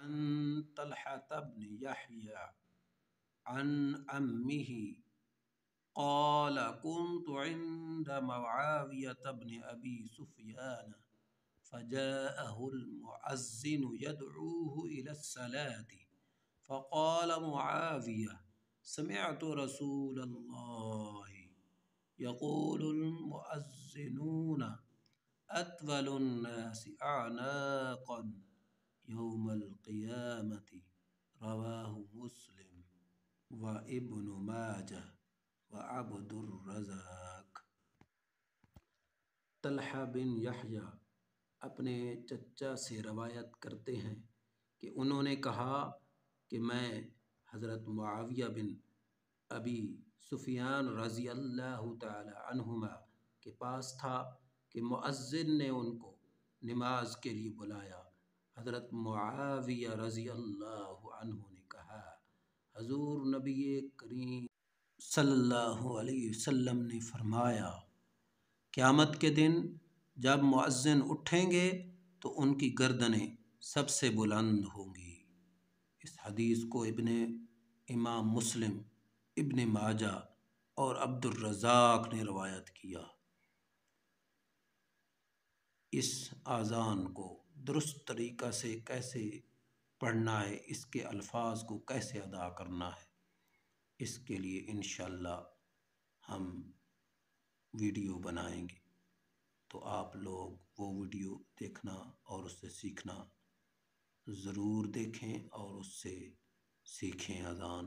عن طلحة بن يحيى عن عمه قال كنت عند معاوية بن أبي سفيان فجاءه المؤذن يدعوه إلى الصلاة فقال معاوية سمعت رسول الله يقول المؤذنون أطول الناس أعناقا يوم القيامة رواه مسلم وابن ماجہ وعبد الرزاق۔ طلحہ بن یحییٰ اپنے چچا سے روایت کرتے ہیں کہ انہوں نے کہا کہ میں حضرت معاویہ بن ابی سفیان رضی اللہ تعالی عنہما کے پاس تھا کہ مؤذن نے ان کو نماز کے لیے بلایا۔ حضرت معاویہ رضی اللہ عنہ نے کہا حضور نبی کریم صلی اللہ علیہ وسلم نے فرمایا قیامت کے دن جب مؤذن اٹھیں گے تو ان کی گردنیں سب سے بلند ہوں گی۔ اس حدیث کو امام مسلم، ابن ماجہ اور عبد الرزاق نے روایت کیا۔ اس اذان کو درست طریقہ سے کیسے پڑھنا ہے، اس کے الفاظ کو کیسے ادا کرنا ہے، اس کے لیے انشاءاللہ ہم ویڈیو بنائیں گے، تو آپ لوگ وہ ویڈیو دیکھنا اور اس سے سیکھنا ضرور دیکھیں اور اس سے سیکھیں اذان۔